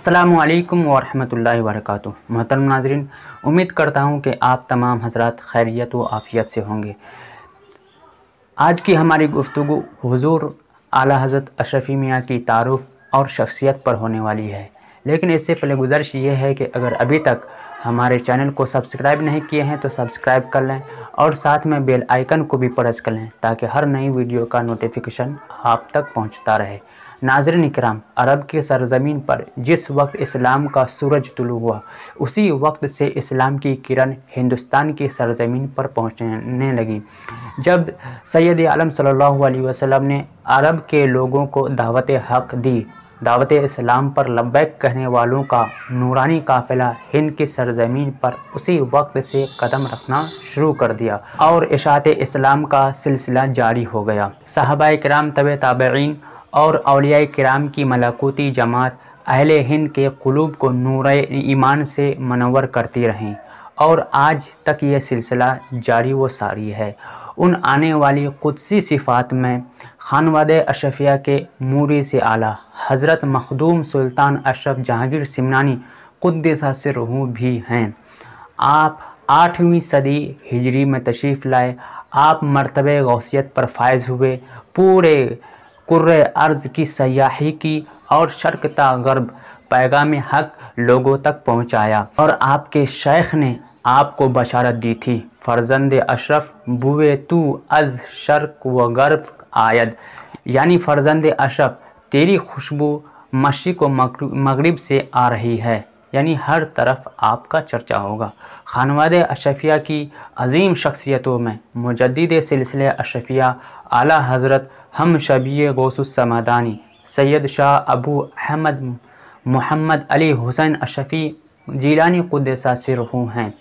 अस्सलामुअलैकुम वरहमतुल्लाहि वबरकातुहू। मोहतरम नाज़रीन, उम्मीद करता हूँ कि आप तमाम हज़रात खैरियत व आफ़ियत से होंगे। आज की हमारी गुफ्तगू हुज़ूर आला हज़रत अशरफ़ी मियाँ की तारुफ़ और शख्सियत पर होने वाली है। लेकिन इससे पहले गुजारिश ये है कि अगर अभी तक हमारे चैनल को सब्सक्राइब नहीं किए हैं तो सब्सक्राइब कर लें और साथ में बेल आइकन को भी प्रेस कर लें ताकि हर नई वीडियो का नोटिफिकेशन आप तक पहुंचता रहे। नाज़रीन इकराम, अरब की सरज़मीन पर जिस वक्त इस्लाम का सूरज तुलू हुआ, उसी वक्त से इस्लाम की किरण हिंदुस्तान की सरज़मीन पर पहुंचने लगी। जब सैयद आलम सल्लल्लाहु अलैहि वसल्लम ने अरब के लोगों को दावत हक़ दी, दावत इस्लाम पर लब्बैक कहने वालों का नूरानी काफ़िला हिंद की सरज़मीन पर उसी वक्त से कदम रखना शुरू कर दिया और इशाअत इस्लाम का सिलसिला जारी हो गया। सहाबाए किराम, तबे ताबईन और औलियाए किराम की मलाकुती जमात अहले हिंद के क़ुलूब को नूरे ईमान से मनव्वर करती रहीं और आज तक ये सिलसिला जारी व सारी है। उन आने वाली क़ुदसी सिफ़ात में खानवादे अशरफिया के मूरी से आला हज़रत मखदूम सुल्तान अशरफ जहांगीर सिमनानी क़ुद्दस सिर्रहू भी हैं। आप 8वीं सदी हिजरी में तशरीफ़ लाए। आप मर्तबे गौसियत पर फायज़ हुए, पूरे कुर्रे अर्ज़ की सयाही की और शर्क़ ता गर्ब पैगाम हक़ लोगों तक पहुँचाया और आपके शेख ने आपको बशारत दी थी, फ़र्ज़ंद अशरफ बुए तू अज़ शर्क़ व गर्ब आयद, यानी फ़र्ज़ंद अशरफ तेरी खुशबू मशरिक़ व मग़रिब से आ रही है, यानी हर तरफ आपका चर्चा होगा। खानवादे अशरफिया की अज़ीम शख्सियतों में मुजद्दिद सिलसिले अशरफिया आला हज़रत हम शबीए गौसुस समादानी सैयद शाह अबू अहमद मोहम्मद अली हुसैन अशरफ़ी जीलानी क़ुद्दस सिर्रहू हैं।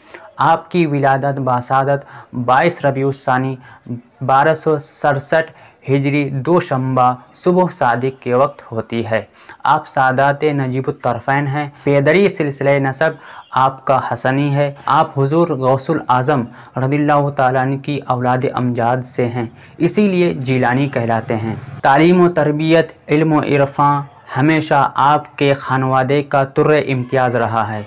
आपकी विलादत बासादत 22 रबीउस्सानी 1267 हिजरी दोशंबा सुबह सादिक के वक्त होती है। आप सादात नजीबुत तरफ़ैन हैं। पेदरी सिलसिले नसब आपका हसनी है। आप हुज़ूर गौसुल आज़म रज़ियल्लाहु ताला अन्हु की औलाद अमजाद से हैं, इसीलिए जीलानी कहलाते हैं। तालीम व तरबियत, इल्म व इरफ़ान हमेशा आपके खानवादे का तुर्रे इम्तियाज़ रहा है।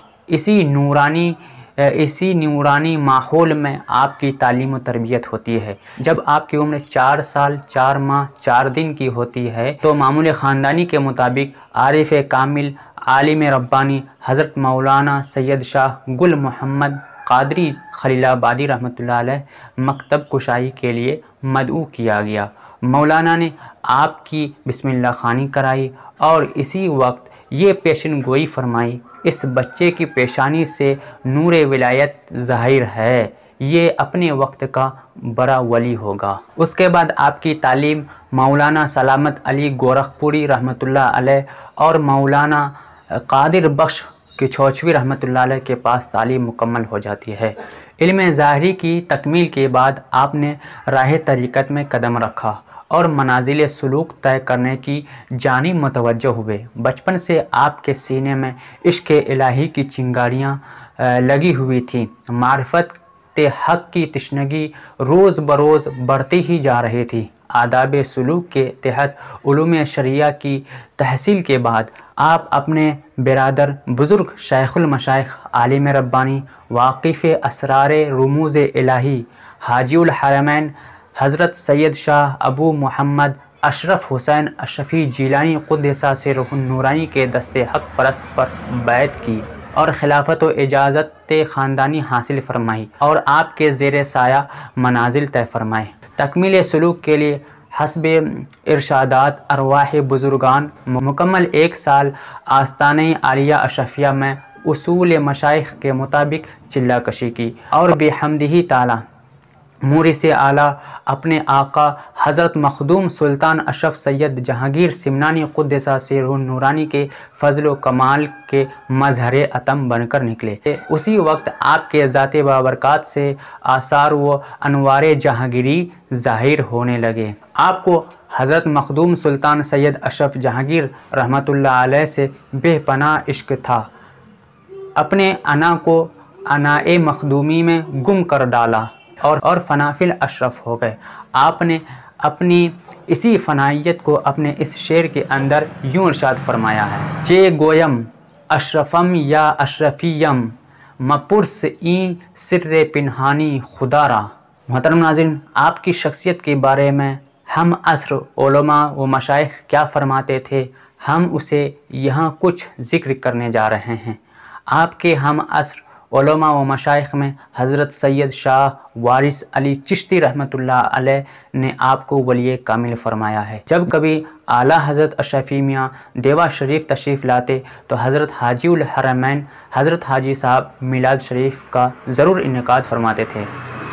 इसी नूरानी माहौल में आपकी तालीम व तरबियत होती है। जब आपकी उम्र 4 साल 4 माह 4 दिन की होती है तो मामूल ख़ानदानी के मुताबिक आरिफ़ कामिल आलिम रब्बानी हज़रत मौलाना सैयद शाह गुल मोहम्मद क़ादरी खलीलाबादी रहमतुल्लाह अलैह मकतब कुशाई के लिए मदऊ किया गया। मौलाना ने आपकी बिस्मिल्लाह खानी कराई और इसी वक्त ये पेशन गोई फरमाई, इस बच्चे की पेशानी से नूरे विलायत ज़ाहिर है, ये अपने वक्त का बड़ा वली होगा। उसके बाद आपकी तालीम मौलाना सलामत अली गोरखपुरी रहमतुल्लाह अलैह और मौलाना कादिर बख्श किछोचवी रहमतुल्लाह अलैह के पास तालीम मुकम्मल हो जाती है। इल्म ज़ाहिरी की तकमील के बाद आपने राह तरीक़त में कदम रखा और मनाजिल सुलूक तय करने की जानिब मुतवज्जो हुए। बचपन से आपके सीने में इश्क़ इलाही की चिंगारियाँ लगी हुई थी। मारिफत ते हक़ की तशनगी रोज़ बरोज़ बढ़ती ही जा रही थी। आदाब सुलूक के तहत उलूम शरिया की तहसील के बाद आप अपने बिरादर बुज़ुर्ग शेखुल मशाइख आलिम रब्बानी वाक़िफ़ असरार रुमूज़ इलाही हाजीउल हरमैन हज़रत सैयद शाह अबू मोहम्मद अशरफ हुसैन अशरफ़ी जीलानी क़ुद्दस सिर्रहू नूरानी के दस्ते हक़ परस्त पर बैत की और खिलाफत व इजाज़त ख़ानदानी हासिल फरमाई और आपके ज़ेर साया मनाजिल तय फरमाए। तकमील सलूक के लिए हस्ब इरशादात अरवाह बुज़ुर्गान मुकम्मल 1 साल आस्ताने आलिया अशरफिया में उसूल मशाइख के मुताबिक चिल्ला कशी की और बेहम्दिही ताला मूरी से आला अपने आका हज़रत मखदूम सुल्तान अशरफ सैयद जहांगीर सिमनानी क़ुद्दस सिर्रहू नूरानी के फ़ज़ल व कमाल के मज़हर अतम बनकर निकले। उसी वक्त आपके ज़ाते बाबरकात से आसार व अनवार जहांगीरी ज़ाहिर होने लगे। आपको हज़रत मखदूम सुल्तान सैयद अशरफ जहांगीर रहमतुल्लाह अलैह से बेपनाह इश्क़ था। अपने अना को अनाए मखदूमी में गुम कर डाला और फ़नाफिल अशरफ हो गए। आपने अपनी इसी फ़नाइयत को अपने इस शेर के अंदर यूँ इरशाद फरमाया है, चे गोयम अशरफम या अशरफियम मपुरस ई सिर्रे पिनहानी खुदारा। मोहतरम नाज़रीन, आपकी शख्सियत के बारे में हम असर उलमा व मशाइख क्या फरमाते थे, हम उसे यहाँ कुछ ज़िक्र करने जा रहे हैं। आपके हम असर उलमा व मशाइख में हज़रत सैयद शाह वारिस अली चिश्ती रहमतुल्लाह अलैह ने आपको वली कामिल फरमाया है। जब कभी आला हज़रत अशरफी मियाँ देवा शरीफ तशरीफ़ लाते तो हज़रत हाजी उल हरमैन हज़रत हाजी साहब मिलाद शरीफ का ज़रूर इनेकाद फरमाते थे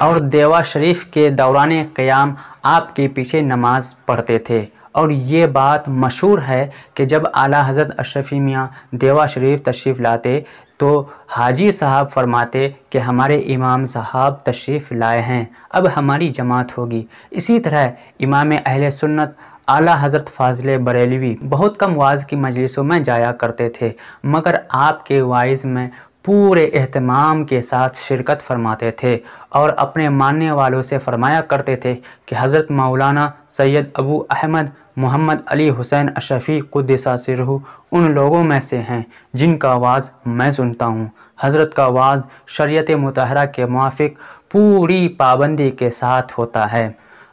और देवा शरीफ के दौरान क़याम आपके पीछे नमाज़ पढ़ते थे। और ये बात मशहूर है कि जब आला हज़रत अशरफी मियाँ देवा शरीफ तशरीफ़ लाते तो हाजी साहब फरमाते कि हमारे इमाम साहब तशरीफ़ लाए हैं, अब हमारी जमात होगी। इसी तरह इमाम अहले सुन्नत आला हज़रत फ़ाज़िल बरेलवी बहुत कम वाज़ की मजलिसों में जाया करते थे, मगर आपके वाइज़ में पूरे एहतमाम के साथ शिरकत फरमाते थे और अपने मानने वालों से फरमाया करते थे कि हज़रत मौलाना सैयद अबू अहमद मोहम्मद अली हुसैन अशरफी क़ुद्दसा सिरहु उन लोगों में से हैं जिनका वाज़ मैं सुनता हूँ। हज़रत का वाज़ शरीयत मुतहरा के मुआफ़िक पूरी पाबंदी के साथ होता है।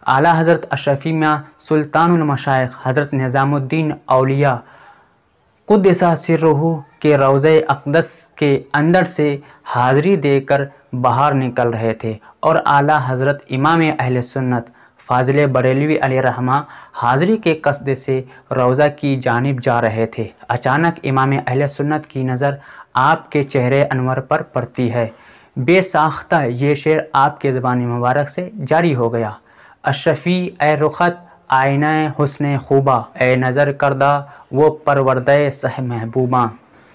आला हज़रत अशरफी मियाँ सुल्तानुल मशाइख हज़रत निज़ामुद्दीन औलिया क़ुद्दसा सिर्रुहु के रोज़े अक़दस के अंदर से हाज़री देकर बाहर निकल रहे थे और आला हज़रत इमाम अहले सुन्नत फ़ाज़िल बरेलवी अलैहिर्रहमा हाज़री के कस्द से रोज़ा की जानिब जा रहे थे। अचानक इमाम अहले सुन्नत की नज़र आपके चेहरे अनवर पर पड़ती है। बेसाख्ता ये शेर आपके ज़बान मुबारक से जारी हो गया। अशरफी ए रुख़त आईना हुस्न खूबा, ए नज़र करदा वो परवरदे सह महबूबा।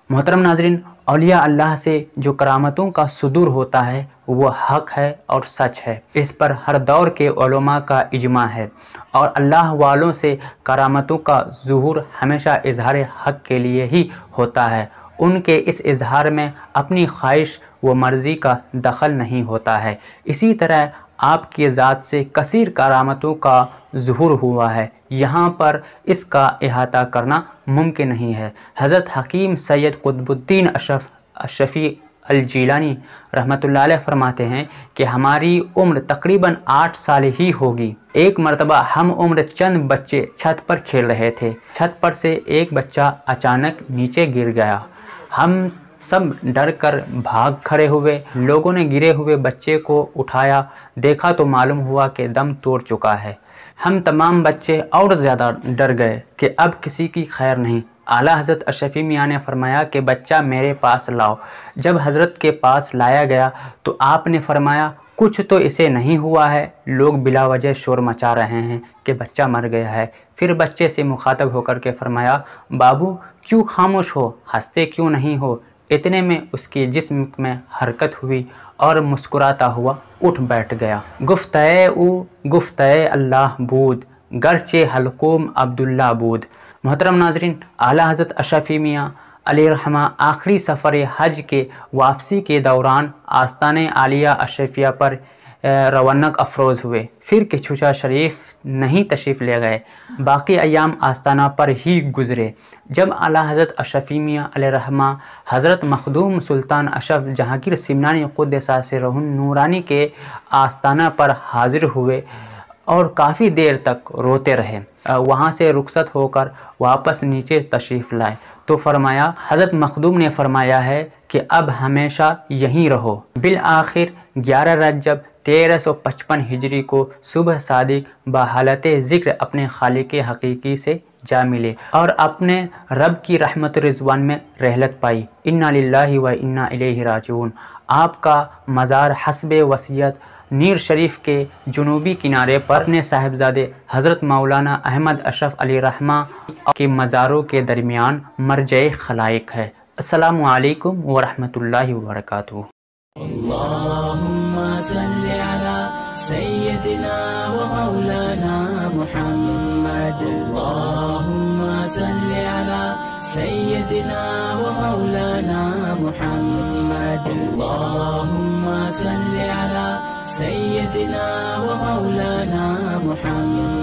मोहतरम नाज़रीन, औलिया अल्लाह से जो करामतों का सुदूर होता है वो हक़ है और सच है। इस पर हर दौर के उलमा का इजमा है और अल्लाह वालों से करामतों का ज़ुहूर हमेशा इजहार हक़ के लिए ही होता है। उनके इस इजहार में अपनी ख्वाहिश व मर्ज़ी का दखल नहीं होता है। इसी तरह आपकी ज़ात से कसीर करामतों का ज़ुहूर हुआ है, यहाँ पर इसका इहाता करना मुमकिन नहीं है। हज़रत हकीम सैयद कुतुबुद्दीन अशरफी अल जीलानी रहमतुल्लाह अलैह फरमाते हैं कि हमारी उम्र तकरीबन 8 साल ही होगी। एक मरतबा हम उम्र चंद बच्चे छत पर खेल रहे थे। छत पर से एक बच्चा अचानक नीचे गिर गया। हम सब डर कर भाग खड़े हुए। लोगों ने गिरे हुए बच्चे को उठाया, देखा तो मालूम हुआ कि दम तोड़ चुका है। हम तमाम बच्चे और ज़्यादा डर गए कि अब किसी की खैर नहीं। आला हज़रत अशरफी मियाँ ने फरमाया कि बच्चा मेरे पास लाओ। जब हज़रत के पास लाया गया तो आपने फरमाया कुछ तो इसे नहीं हुआ है। लोग बिला वजह शोर मचा रहे हैं कि बच्चा मर गया है। फिर बच्चे से मुखातब होकर के फरमाया, बाबू क्यों खामोश हो, हंसते क्यों नहीं हो। इतने में उसके जिस्म में हरकत हुई और मुस्कुराता हुआ उठ बैठ गया। गुफ्तए अल्लाह बूद गरचे हलकुम अब्दुल्ला बूद। मोहतरम नाजरीन, आला हज़रत अशरफी मियाँ अलैहिर्रहमा आखिरी सफ़र हज के वापसी के दौरान आस्ताने आलिया अशरफिया पर रवन्नक अफरोज़ हुए। फिर किछुचा शरीफ नहीं तशरीफ़ ले गए, बाकी अयाम आस्ताना पर ही गुज़रे। जब आला हज़रत अशरफी मियाँ अलैहिर्रहमा हज़रत मखदूम सुल्तान अशरफ जहांगीर सिमनानी क़ुद्दसा सिर्रुहु नूरानी के आस्ताना पर हाज़िर हुए और काफ़ी देर तक रोते रहे। वहाँ से रुखसत होकर वापस नीचे तशरीफ़ लाए तो फरमाया, हज़रत मखदूम ने फरमाया है कि अब हमेशा यहीं रहो। बिल आखिर 11 रजब 1355 हिजरी को सुबह सादिक बहालत ज़िक्र अपने खालिक हकीकी से जा मिले और अपने रब की रहमत रिज़वान में रहलत पाई। इन्ना लिल्लाहि व इन्ना इलैहि राजिऊन। आपका मज़ार हस्बे वसीयत नीर शरीफ के जुनूबी किनारे पर अपने साहिबजादे हज़रत मौलाना अहमद अशरफ अलैहिर्रहमा के मज़ारों के दरमियान मरजए खलाइक है। अस्सलामु अलैकुम व रहमतुल्लाहि व बरकातुहू। अल्लाहुम्मा सल्लि अला सय्यदिना व मौलाना मुहम्मद। अल्लाहुम्मा सल्लि अला सय्यदिना व मौलाना मुहम्मद। अल्लाहुम्मा सल्लि अला सय्यदिना व मौलाना मुहम्मद।